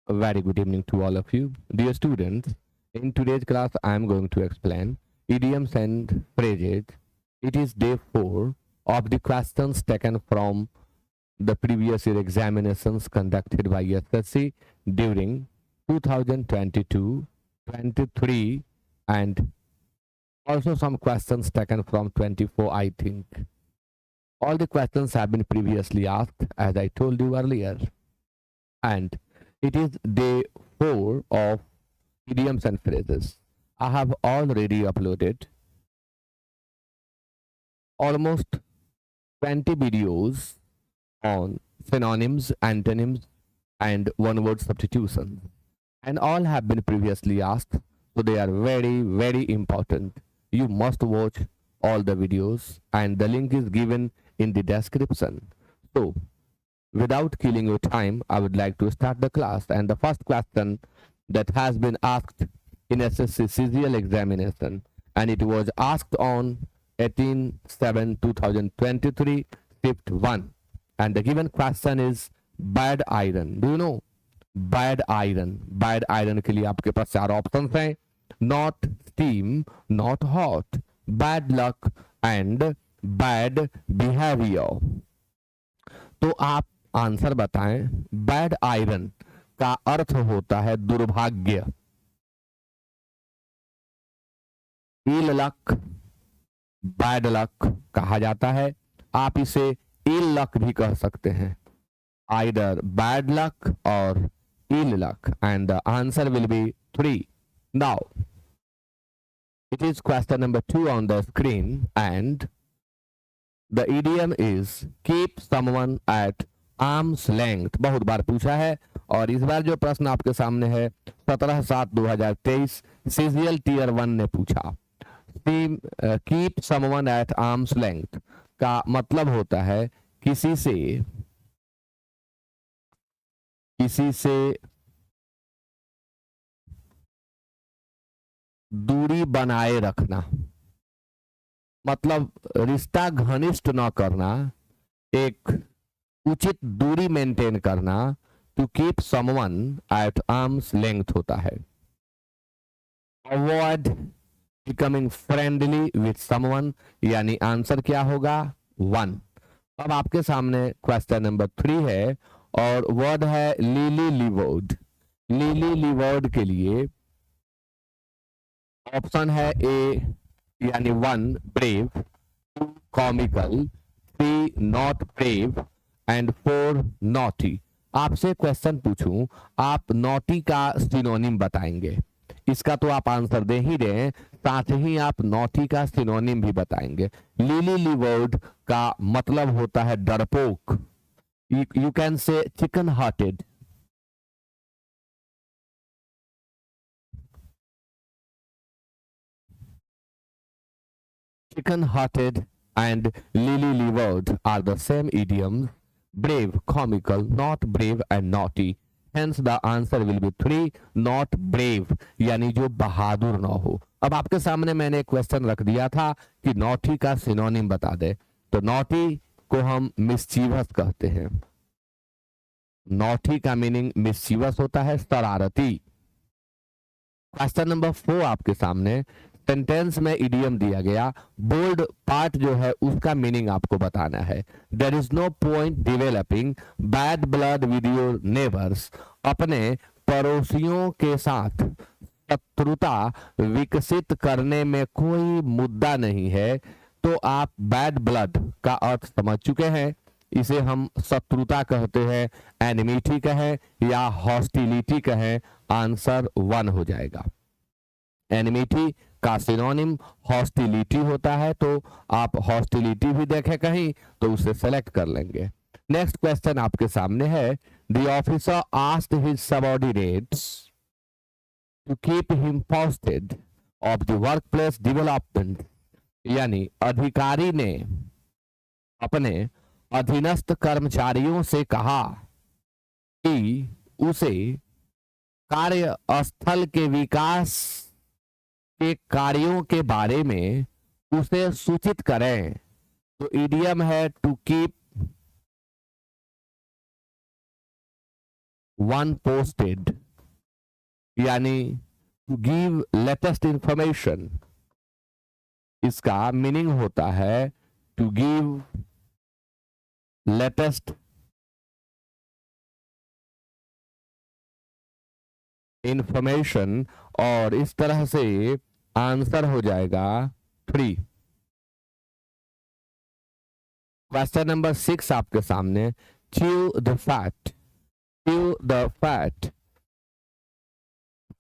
A very good evening to all of you. Dear students, in today's class, I am going to explain idioms and phrases. It is day 4 of the questions taken from the previous year examinations conducted by SSC during 2022, 23, and also some questions taken from 24, I think. All the questions have been previously asked, as I told you earlier. And it is day 4 of idioms and phrases. I have already uploaded almost 20 videos on synonyms, antonyms, and one word substitutions, and all have been previously asked, so they are very, very important. You must watch all the videos, and the link is given in the description. So, without killing your time, I would like to start the class. And the first question that has been asked in SSC CGL examination, and it was asked on 18/7/2023, shift 1. And the given question is bad iron. Do you know? Bad iron. Bad iron के लिए आपके पास 4 options हैं. Not steam, not hot, bad luck and bad behavior. तो आप answer बताएं. Bad iron का अर्थ होता है दुर्भाग्य. इल लक, बैड लक कहा जाता है. आप इसे इल लक भी कह सकते हैं. आइदर बैड लक और ill luck. And the answer will be 3. Now it is question number 2 on the screen, and the idiom is keep someone at arms length. बहुत बार पूछा है, और इस बार जो प्रश्न आपके सामने है 17/7/2023 सीजीएल टीयर 1 ने पूछा. Keep someone at arm's length का मतलब होता है किसी से दूरी बनाए रखना. मतलब रिश्ता घनिष्ठ न करना, एक उचित दूरी मेंटेन करना. To keep someone at arm's length होता है. Avoid becoming friendly with someone, यानी आंसर क्या होगा 1. अब आपके सामने क्वेश्चन नंबर 3 है, और वर्ड है लिली लीवर्ड. लिली लीवर्ड के लिए ऑप्शन है ए, यानी 1 brave, 2 comical, 3 not brave and 4 naughty. आपसे क्वेश्चन पूछूं, आप नॉटी का सिनोनिम बताएंगे. इसका तो आप आंसर दे ही रहे हैं, साथ ही आप नॉटी का सिनोनिम भी बताएंगे. लिली लीवर्ड का मतलब होता है डरपोक. You can say chicken hearted. Chicken hearted and lily livered are the same idioms. Brave, comical, not brave and naughty. Hence the answer will be 3, not brave, यानी जो बहादुर ना हो. अब आपके सामने मैंने क्वेश्चन रख दिया था कि नॉटी का सिनोनिम बता दे. तो नॉटी को हम मिस्चीवस कहते हैं. नॉटी का मीनिंग मिस्चीवस होता है, शरारती. क्वेश्चन नंबर 4 आपके सामने. सेंटेंस में इडियम दिया गया, बोल्ड पार्ट जो है उसका मीनिंग आपको बताना है. There is no point developing bad blood with your neighbours. अपने पड़ोसियों के साथ शत्रुता विकसित करने में कोई मुद्दा नहीं है. तो आप बैड ब्लड का अर्थ समझ चुके हैं. इसे हम शत्रुता कहते हैं, एनिमिटी कहें या हॉस्टिलिटी कहें. आंसर 1 हो जाएगा. एनिमिटी का सिनोनिम हॉस्टिलिटी होता है, तो आप हॉस्टिलिटी भी देखें कहीं तो उसे सेलेक्ट कर लेंगे. नेक्स्ट क्वेश्चन आपके सामने है. The officer asked his subordinates to keep him posted of the workplace development. यानी अधिकारी ने अपने अधीनस्थ कर्मचारियों से कहा कि उसे कार्यस्थल के विकास के कार्यों के बारे में उसे सूचित करें. तो इडियम है टू कीप वन पोस्टेड, यानी टू गिव लेटेस्ट इंफॉर्मेशन, इसका मीनिंग होता है टू गिव लेटेस्ट इंफॉर्मेशन, और इस तरह से आंसर हो जाएगा 3। क्वेश्चन नंबर 6 आपके सामने, chew the fat. Chew the fat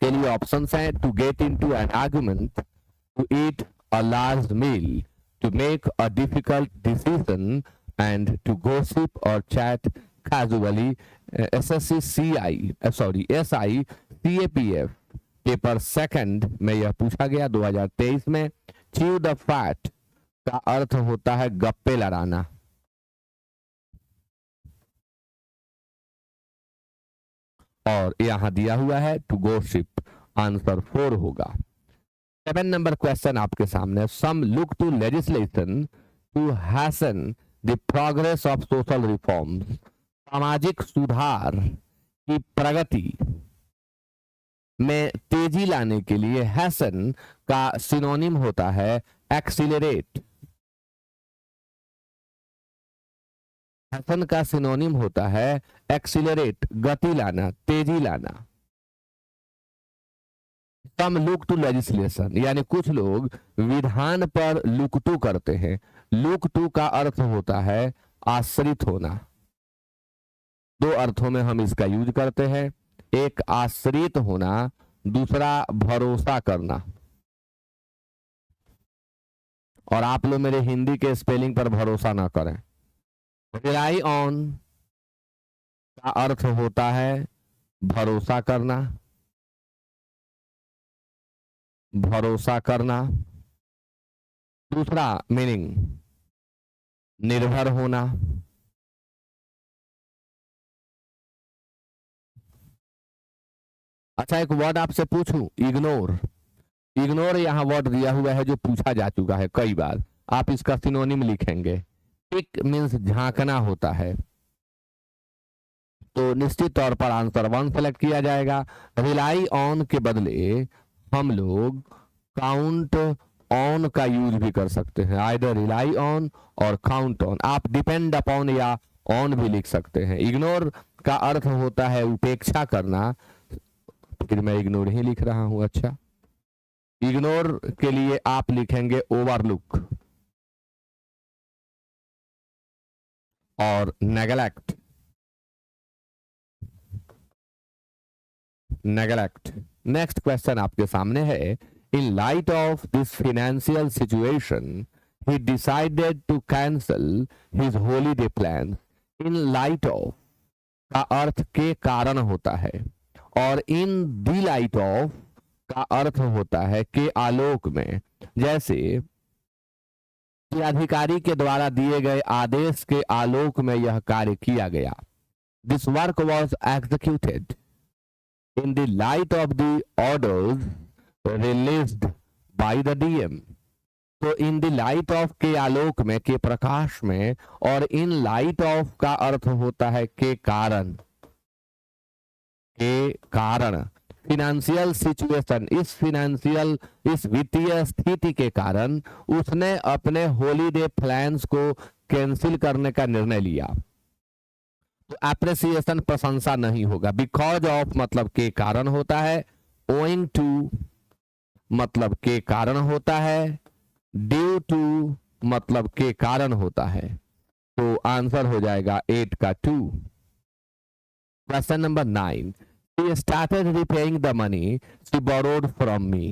के लिए ऑप्शंस हैं to get into an argument, to eat a large meal, to make a difficult decision, and to gossip और chat casually. SICAPF paper second में यह पूछा गया 2023 में। च्यू द फैट का अर्थ होता है गप्पे लड़ाना। और यहां दिया हुआ है टू गॉसिप, आंसर 4 होगा। 7 नंबर क्वेश्चन आपके सामने, some look to legislation to hasten the progress of social reforms. सामाजिक सुधार की प्रगति में तेजी लाने के लिए हैसन का सिनोनिम होता है एक्सीलरेट। हैसन का सिनोनिम होता है एक्सीलरेट, गति लाना, तेजी लाना। सम लुक टू लेजिस्लेशन, यानी कुछ लोग विधान पर लुक टू करते हैं। लुक टू का अर्थ होता है आश्रित होना। 2 अर्थों में हम इसका यूज करते हैं, एक आश्रित होना, दूसरा भरोसा करना। और आप लोग मेरे हिंदी के स्पेलिंग पर भरोसा ना करें। रिलाई ऑन का अर्थ होता है भरोसा करना, भरोसा करना। दूसरा मीनिंग निर्भर होना। अच्छा, एक वर्ड आपसे पूछूं, इग्नोर। इग्नोर यहाँ वर्ड दिया हुआ है जो पूछा जा चुका है कई बार। आप इसका सिनोनिम लिखेंगे। पिक मीन्स झांकना होता है, तो निश्चित तौर पर आंसर 1 सेलेक्ट किया जाएगा। रिलाई ऑन के बदले हम लोग काउंट ऑन का यूज भी कर सकते हैं, आइदर रिलाई ऑन और काउंट ऑन। आप डिपेंड अपॉन या ऑन भी लिख सकते हैं। इग्नोर का अर्थ होता है उपेक्षा करना, फिर मैं इग्नोर ही लिख रहा हूं। अच्छा, इग्नोर के लिए आप लिखेंगे ओवरलुक और नेगलेक्ट। नेगलेक्ट। नेक्स्ट क्वेश्चन आपके सामने है, in light of this financial situation he decided to cancel his holiday plans। In light of का अर्थ के कारण होता है, और इन दी लाइट ऑफ का अर्थ होता है के आलोक में। जैसे कि अधिकारी के द्वारा दिए गए आदेश के आलोक में यह कार्य किया गया। This work was executed in the light of the orders released by the DM. तो इन द लाइट ऑफ के आलोक में, के प्रकाश में, और इन लाइट ऑफ का अर्थ होता है के कारण। के कारण फिनेंशियल सिचुएशन, इस वित्तीय स्थिति के कारण उसने अपने हॉलीडे प्लान्स को कैंसिल करने का निर्णय लिया। तो एप्रिसिएशन प्रशंसा नहीं होगा। बिकॉज ऑफ मतलब के कारण होता है, ओइंग टू मतलब के कारण होता है, ड्यू टू मतलब के कारण होता है। तो आंसर हो जाएगा 8 का 2। Question number 9, she started repaying the money she borrowed from me।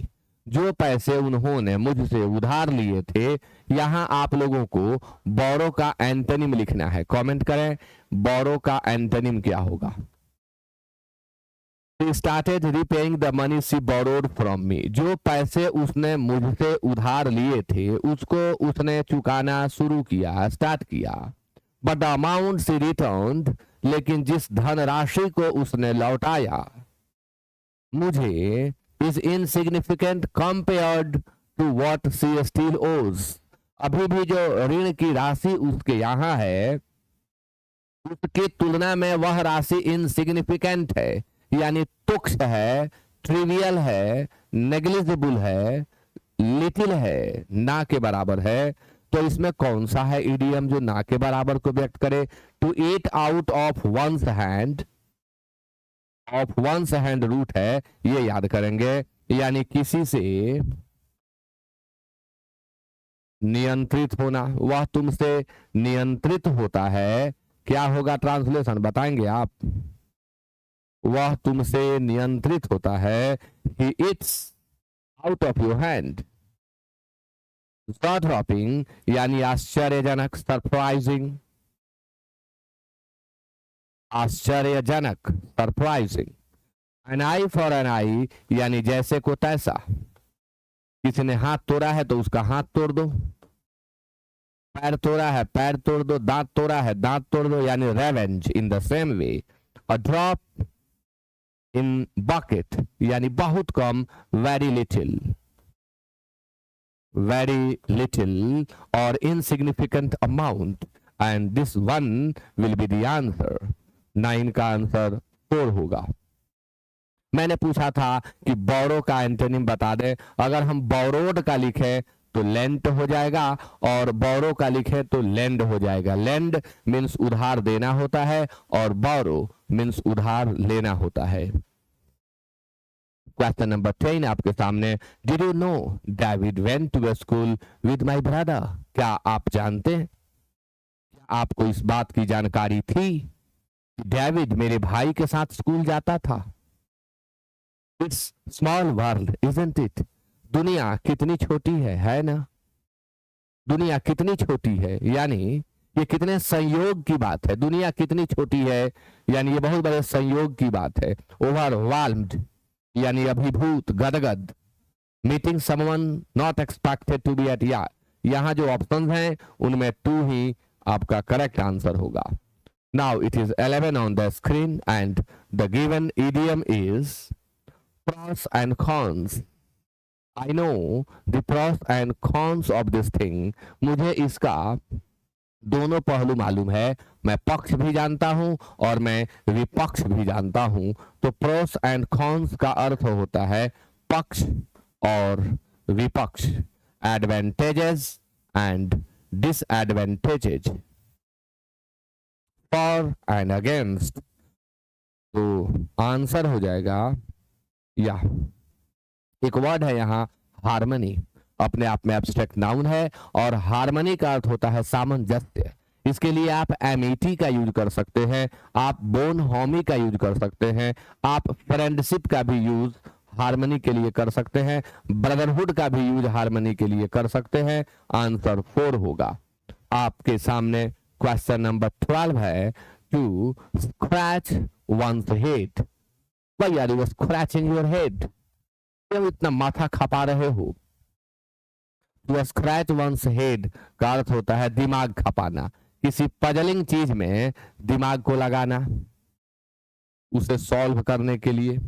जो पैसे उन्होंने मुझसे उधार लिए थे, यहां आप लोगों को बोरो का एंटोनिम लिखना है। कमेंट करें बोरो का एंटोनिम क्या होगा। She started repaying the money she borrowed from me। जो पैसे उसने मुझसे उधार लिए थे उसको उसने चुकाना शुरू किया, स्टार्ट किया। But the amount she returned, लेकिन जिस धनराशि को उसने लौटाया मुझे, is insignificant compared to what she still owes। अभी भी जो ऋण की राशि उसके यहाँ है उसकी तुलना में वह राशि इनसिग्निफिकेंट है, यानी तुच्छ है, ट्रिवियल है, नेग्लिजिबल है, लिटिल है, ना के बराबर है। तो इसमें कौन सा है इडियम जो ना के बराबर को व्यक्त करे? To eat out of one's hand, of one's hand root है, ये याद करेंगे, यानी किसी से नियंत्रित होना, वह तुमसे नियंत्रित होता है। क्या होगा ट्रांसलेशन बताएंगे आप? वह तुमसे नियंत्रित होता है। ही it's out of your hand. Jaw dropping यानी आश्चर्यजनक, सरप्राइजिंग, आश्चर्यजनक, surprising. An eye for an eye यानी जैसे को तैसा। किसी ने हाथ तोड़ा है तो उसका हाथ तोड़ दो, पैर तोड़ा है पैर तोड़ दो, दांत तोड़ा है दांत तोड़ दो, यानी revenge. In the same way a drop in bucket यानी बहुत कम, very little, very little or insignificant amount, and this one will be the answer. 9 का आंसर 4 होगा। मैंने पूछा था कि बोरो का एंटोनिम बता दे। अगर हम बोरोड का लिखे तो लेंट हो जाएगा, और बोरो का लिखे तो लेंड हो जाएगा। लेंड मीन्स उधार देना होता है, और बोरो मीन्स उधार लेना होता है। क्वेश्चन नंबर 10 आपके सामने। Did you know David went to school with my brother? क्या आप जानते हैं, क्या आपको इस बात की जानकारी थी कि डेविड मेरे भाई के साथ स्कूल जाता था? It's small world isn't it? दुनिया कितनी छोटी है ना? दुनिया कितनी छोटी है, यानी ये कितने संयोग की बात है। दुनिया कितनी छोटी है, यानी ये बहुत बड़े संयोग की बात है। ओवरवेल्म्ड यानी अभिभूत, गदगद। Meeting someone not expected to be at, या यहां जो ऑप्शन हैं उनमें 2 ही आपका करेक्ट आंसर होगा। Now it is 11 on the screen and the given idiom is pros and cons. I know the pros and cons of this thing. मुझे इसका दोनों पहलू मालूम है। मैं पक्ष भी जानता हूं और मैं विपक्ष भी जानता हूं। तो प्रोस एंड कॉन्स का अर्थ होता है पक्ष और विपक्ष, advantages and disadvantages, for and against. तो आंसर हो जाएगा, या एक वर्ड है यहां हार्मनी, अपने आप में एब्स्ट्रैक्ट नाउन है, और हार्मनी का अर्थ होता है सामंजस्य। इसके लिए आप एमिटी का यूज कर सकते हैं, आप बोन होमी का यूज कर सकते हैं, आप फ्रेंडशिप का भी यूज हार्मनी के लिए कर सकते हैं, ब्रदरहुड का भी यूज हार्मनी के लिए कर सकते हैं। आंसर 4 होगा। आपके सामने क्वेश्चन नंबर 12 है। To scratch one's head. Why are you scratching your head? क्यों इतना माथा खपा रहे हो? To scratch one's head का अर्थ होता है दिमाग खपाना, किसी पजलिंग चीज में दिमाग को लगाना, उसे सॉल्व करने के लिए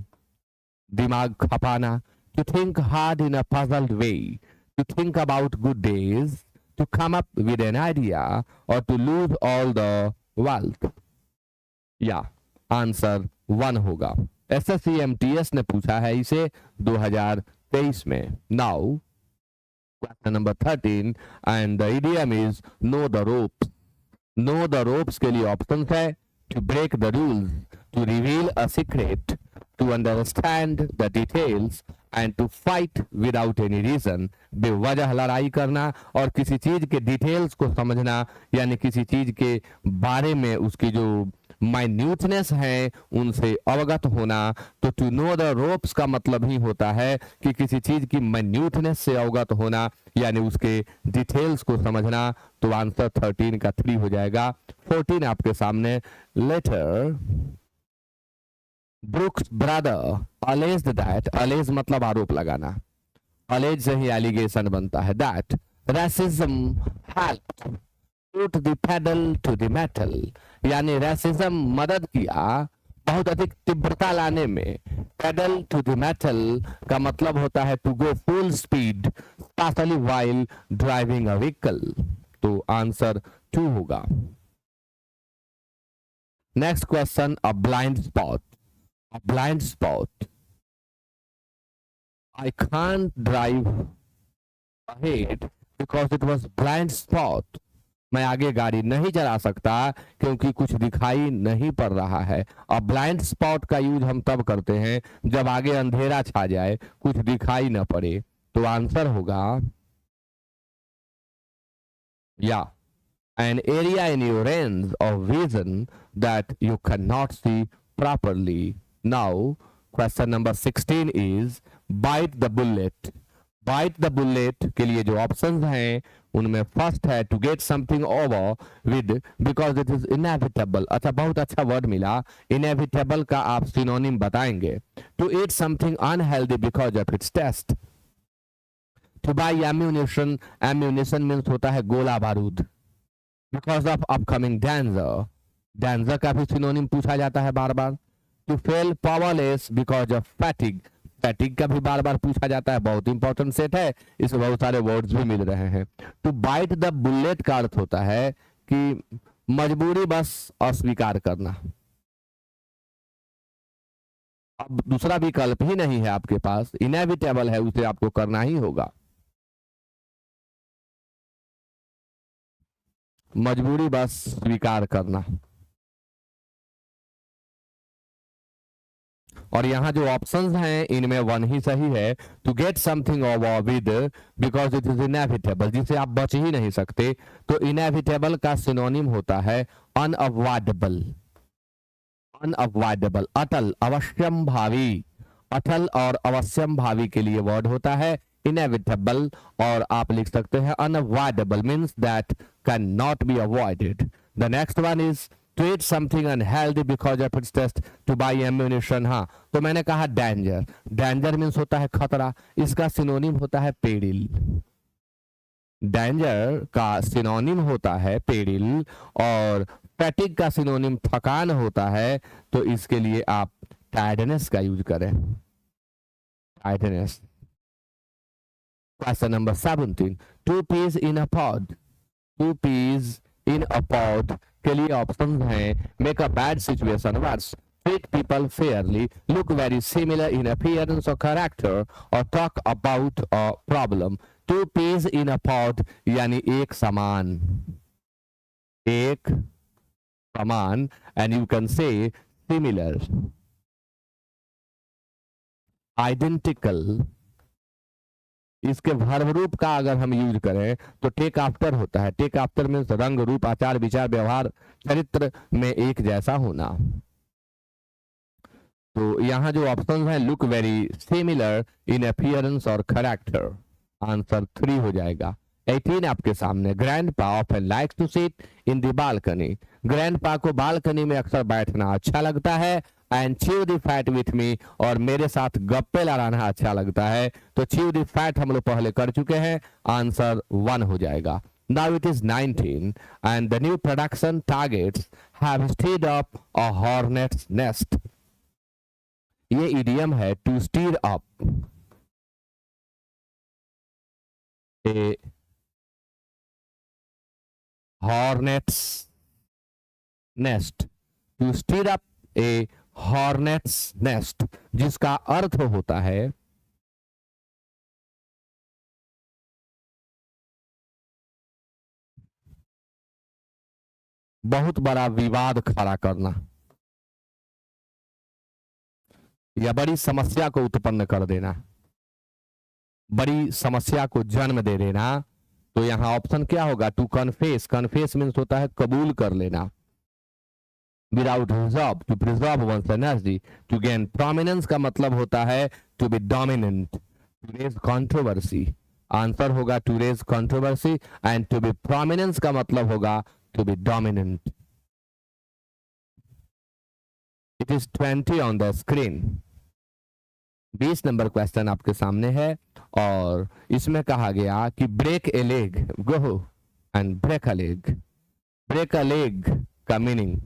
दिमाग खपाना। To think hard in a puzzled way, to think about good days, to come up with an idea, or to lose all the wealth. या आंसर 1 होगा। SSCMTS ने पूछा है इसे 2023 में। Now question number 13 and the idiom is know the ropes. Know the ropes के लिए option है to break the rules, to reveal a secret, to understand the details and to fight without any reason. बेवजह लड़ाई करना और किसी चीज के डिटेल्स को समझना, यानी किसी चीज के बारे में उसकी जो माइन्यूटनेस है उनसे अवगत होना। तो टू नो द रोप्स का मतलब ही होता है कि किसी चीज की माइन्यूटनेस से अवगत होना, यानी उसके डिटेल्स को समझना। तो आंसर 13 का 3 हो जाएगा। 14 आपके सामने। Later Brooks brother alleged that, allege मतलब आरोप लगाना, अलेज से ही एलिगेशन बनता है, दैट racism helped put the pedal to the metal, यानी रेसिज्म मदद किया बहुत अधिक तीव्रता लाने में। पेडल टू द मेटल का मतलब होता है to go full speed specially while driving a vehicle. तो आंसर 2 होगा। Next question, a blind spot. A blind spot, I can't drive ahead because it was blind spot. मैं आगे गाड़ी नहीं चला सकता क्योंकि कुछ दिखाई नहीं पड़ रहा है। अब ब्लाइंड स्पॉट का यूज हम तब करते हैं जब आगे अंधेरा छा जाए, कुछ दिखाई न पड़े। तो आंसर होगा या an area in your range of vision that you can not see properly. Now question number 16 is bite the bullet. Bite the bullet के लिए जो ऑप्शंस हैं उनमें फर्स्ट है to get something over with because it is inevitable. अच्छा, बहुत अच्छा word मिला। इनएविटेबल का आप सिनोनिम बताएंगे। To eat something unhealthy because of its taste. To buy ammunition, ammunition means होता है गोला बारूद। Because of upcoming danger, danger का भी सिनोनिम पूछा जाता है बार बार। To feel powerless because of fatigue, fatigue का भी बार बार पूछा जाता है, बहुत इंपॉर्टेंट सेट है, इसमें बहुत सारे वर्ड्स भी मिल रहे हैं। टू बाइट द बुलेट का अर्थ होता है कि मजबूरी बस अस्वीकार करना। अब दूसरा विकल्प ही नहीं है आपके पास, इनएविटेबल है, उसे आपको करना ही होगा। मजबूरी बस स्वीकार करना। और यहाँ जो ऑप्शंस हैं इनमें वन ही सही है। To get something over with because it is inevitable, जिसे आप बच ही नहीं सकते। तो इनएविटेबल का सिनोनिम होता है अनअवॉइडेबल। अनअवॉइडेबल, अटल, अवश्यम भावी। अटल और अवश्यम भावी के लिए वर्ड होता है इनएविटेबल, और आप लिख सकते हैं unavoidable means that can not be avoided. The next one is to eat something unhealthy because of its taste, to buy ammunition। हाँ, तो मैंने कहा डेंजर, डेंजर मीन्स होता है खतरा, इसका सिनोनिम होता है पेरिल। डेंजर का सिनोनिम होता है पेरिल, और फैटिग का सिनोनिम थकान होता है। तो इसके लिए आप टायर्डनेस का यूज करें, tiredness. Question number 17, two peas in a pod. Two peas in a pod के लिए ऑप्शन हैं make a bad situation worse, treat people fairly, look very similar in appearance or character, or talk about a problem। two peas in a pod यानी एक समान, एक समान, and you can say similar, identical। इसके verb रूप का अगर हम यूज करें तो टेक आफ्टर होता है। टेक आफ्टर मीन्स रंग, रूप, आचार, विचार, व्यवहार, चरित्र में एक जैसा होना। तो यहाँ जो ऑप्शन है look very similar in appearance और कैरेक्टर, आंसर 3 हो जाएगा। 18 आपके सामने, grandpa often likes to sit in the balcony. Grandpa को बालकनी में अक्सर बैठना अच्छा लगता है। And chew the fat with me, और मेरे साथ गप्पे लड़ाना अच्छा लगता है। तो च्यू द फैट हम लोग पहले कर चुके हैं, आंसर 1 हो जाएगा। Now it is 19 and the new production targets have stirred up a hornet's nest। ये इडियम है to stir up a hornet's nest. To stir up a hornet's nest, जिसका अर्थ होता है बहुत बड़ा विवाद खड़ा करना या बड़ी समस्या को उत्पन्न कर देना, बड़ी समस्या को जन्म दे देना। तो यहां ऑप्शन क्या होगा, टू कन्फेस। कन्फेस मीन्स होता है कबूल कर लेना। Without reserve, to preserve one's energy. To gain prominence का मतलब होता है to be dominant, to raise controversy, answer होगा to raise controversy. And to be prominence का मतलब होगा to be dominant. It is 20 on the screen. 20 number question आपके सामने है, और इसमें कहा गया कि break a leg, go and break a leg. Break a leg का मीनिंग,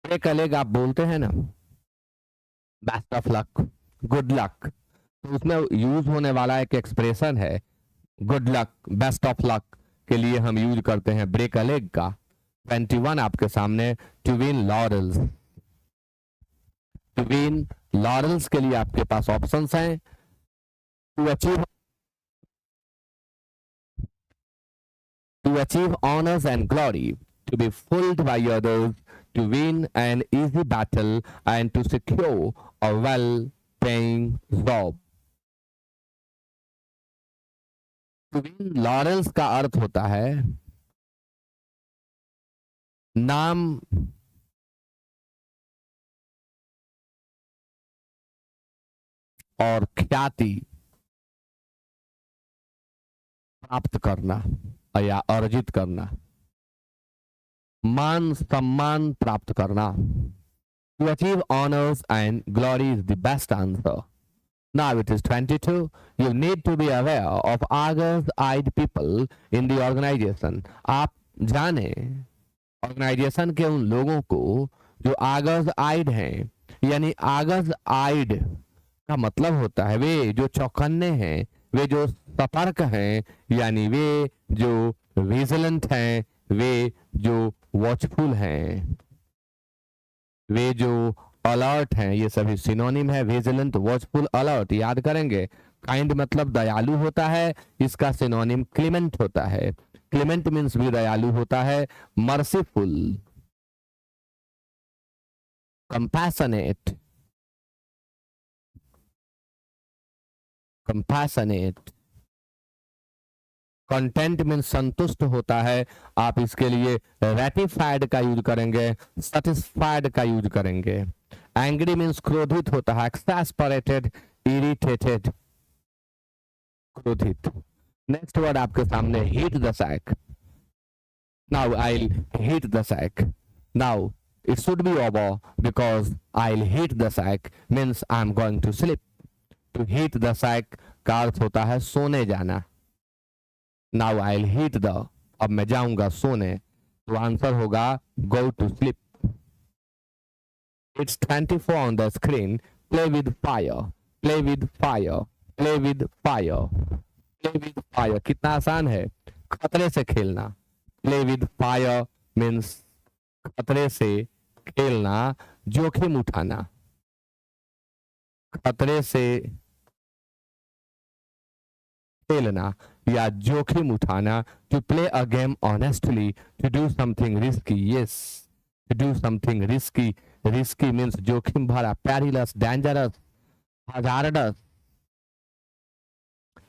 ब्रेक अ लेग आप बोलते हैं ना, best of luck, good luck. तो उसमें यूज होने वाला एक एक्सप्रेशन है good luck, best of luck के लिए हम यूज करते हैं ब्रेक अ लेग का। 21 आपके सामने, to win laurels. To win laurels के लिए आपके पास ऑप्शंस हैं, to achieve honours and glory, to be fooled by others, to win an easy battle, and to secure a well-paying job. To win Lawrence का अर्थ होता है नाम और ख्याति प्राप्त करना या अर्जित करना, मान सम्मान प्राप्त करना। To achieve honors and glory is the best answer. Now it is 22. You need to be aware of Argus-eyed people in the organization. आप जाने ऑर्गेनाइजेशन के उन लोगों को जो आगज आइड हैं, यानी आगज आइड का मतलब होता है वे जो चौकन्ने हैं, वे जो सतर्क हैं, यानी वे जो विजिलेंट हैं, वे जो वॉचफुल हैं, वे जो अलर्ट हैं, ये सभी सिनोनिम है। विजिलेंट, वॉचफुल, अलर्ट याद करेंगे। काइंड मतलब दयालु होता है, इसका सिनोनिम क्लेमेंट होता है। क्लेमेंट मीन्स भी दयालु होता है। Merciful, compassionate, compassionate. Content means संतुष्ट होता है, आप इसके लिए रेटिफाइड का यूज करेंगे, सेटिस्फाइड का यूज करेंगे। एंग्री मीन्स क्रोधित होता है, एक्सैस्परेटेड, इरिटेटेड, क्रोधित। नेक्स्ट वर्ड आपके सामने, hit the sack. Now I hit the sack. Now it should be over because I'll hit the sack means I'm going to sleep. To hit the sack का अर्थ होता है सोने जाना। Now I'll hit the, अब मैं जाऊंगा सोने, तो आंसर होगा go to sleep. It's 24 on the screen. Play with fire, play with fire, play with fire, play with fire. कितना आसान है, खतरे से खेलना। Play with fire means खतरे से खेलना, जोखिम उठाना, खतरे से खेलना या जोखिम उठाना। To play a game honestly, to do something risky. Yes, to do something risky. Risky means जोखिम भरा, पेरिलस, डेंजरस, हजारडस।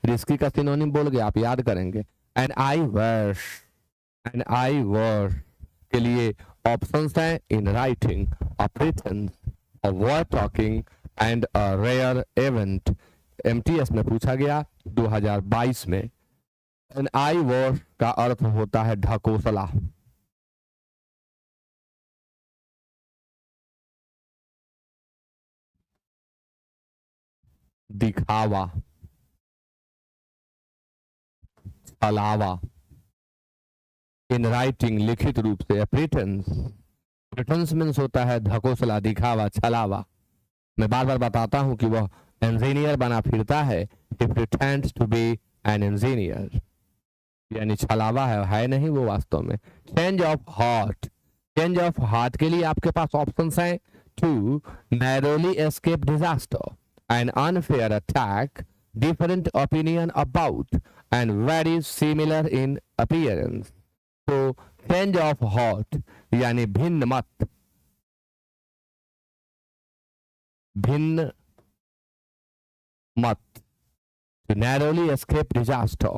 रिस्की का सिनोनिम बोल गया, आप याद करेंगे। एंड आई वर्श, एंड आई वर्श के लिए ऑप्शंस हैं, in writing, a pretence, a word talking and a rare event. MTS में पूछा गया 2022 में। एन आई वॉश का अर्थ होता है ढकोसला। दिखावा, छलावा। इन राइटिंग लिखित रूप से, प्रिटेंस, प्रिटेंस मीन्स होता है ढकोसला, दिखावा, छलावा। मैं बार बार बताता हूं कि वह इंजीनियर बना फिरता है, he pretends to be an engineer, यानी छलावा है नहीं वो वास्तव में। Change of heart, change of heart के लिए आपके पास ऑप्शंस हैं, to narrowly escape disaster, an unfair attack, different opinion about, and very similar in appearance. तो चेंज ऑफ हार्ट यानी भिन्न मत, भिन्न मत। To narrowly escape disaster,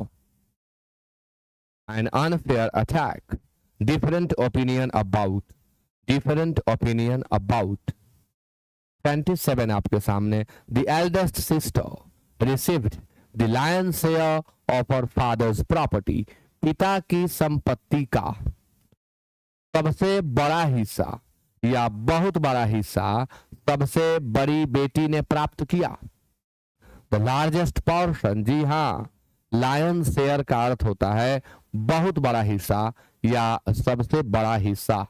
an unfair attack, different opinion about, different opinion about। 27 आपके सामने, the eldest sister received the lion's share of her father's property, पिता की संपत्ति का सबसे बड़ा हिस्सा या बहुत बड़ा हिस्सा सबसे बड़ी बेटी ने प्राप्त किया। द लार्जेस्ट पोर्शन, जी हाँ, लायन शेयर का अर्थ होता है बहुत बड़ा हिस्सा या सबसे बड़ा हिस्सा।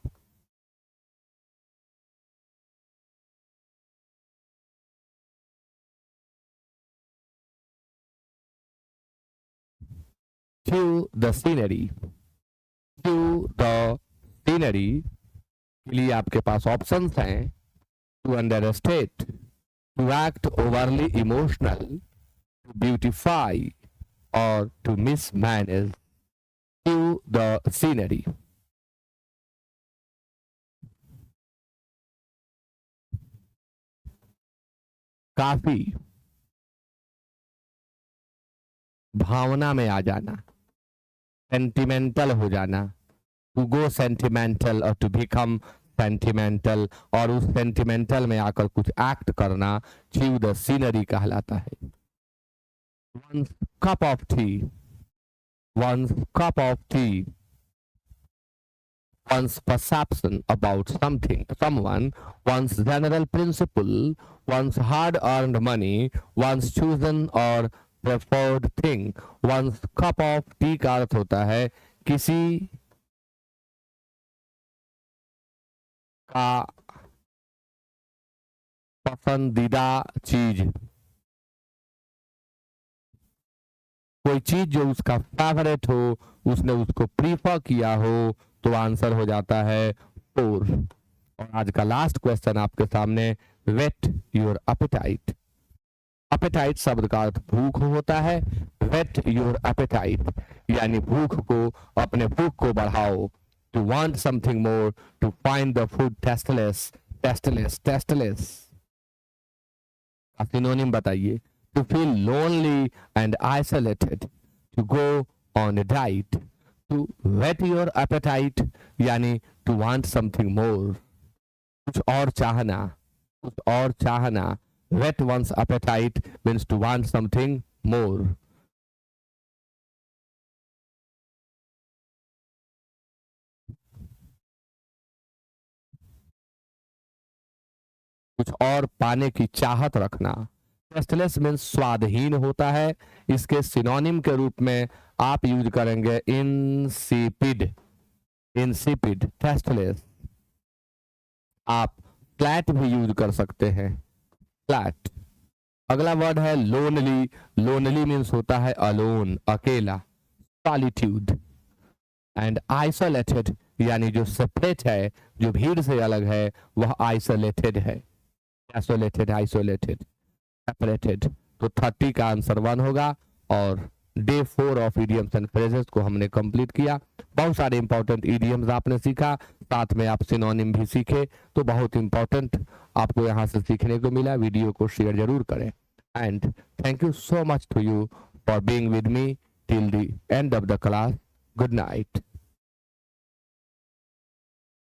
Cue the scenery, cue the scenery के लिए आपके पास ऑप्शंस हैं, to understate, to act overly emotional, to beautify और to mismanage to the scenery. काफी भावना में आ जाना, सेंटिमेंटल हो जाना, टू गो सेंटिमेंटल और टू बिकम सेंटिमेंटल, और उस सेंटिमेंटल में आकर कुछ एक्ट करना च्यू द सीनरी कहलाता है। One's cup of tea, one's cup of tea, one's perception about something, someone, one's general principle, one's hard-earned money, one's chosen or preferred thing। one's cup of tea का अर्थ होता है किसी का पसंदीदा चीज, कोई चीज जो उसका फेवरेट हो, उसने उसको प्रीफर किया हो, तो आंसर हो जाता है फोर। और आज का लास्ट क्वेश्चन आपके सामने, वेट योर एपेटाइट। एपेटाइट शब्द का अर्थ भूख होता है। वेट योर एपेटाइट यानी भूख को, अपने भूख को बढ़ाओ। To want something more, to find the food tasteless, tasteless, tasteless का सिनोनिम बताइए। To feel lonely and isolated, to go on a diet, to whet your appetite यानी to want something more, कुछ और चाहना, कुछ और चाहना। whet one's appetite means to want something more। कुछ और पाने की चाहत रखना। टेस्टलेस मीन्स स्वादहीन होता है। इसके सिनोनिम के रूप में आप यूज करेंगे इंसिपिड, इंसिपिड, टेस्टलेस। आप फ्लैट भी यूज कर सकते हैं, फ्लैट। अगला वर्ड है लोनली। लोनली मीन्स होता है अलोन, अकेला, सॉलिट्यूड। एंड आइसोलेटेड यानी जो सेपरेट है, जो भीड़ से अलग है, वह आइसोलेटेड है। Isolated, isolated, separated. तो 30 का आंसर 1 होगा। और day 4 of idioms and phrases को हमने कंप्लीट किया। बहुत सारे इंपॉर्टेंट इडियम्स आपने सीखा, साथ में आप सिनोनिम भी सीखे, तो बहुत इंपॉर्टेंट आपको यहाँ से सीखने को मिला। वीडियो को शेयर जरूर करें। And thank you so much to you for being with me till the end of the class. Good night.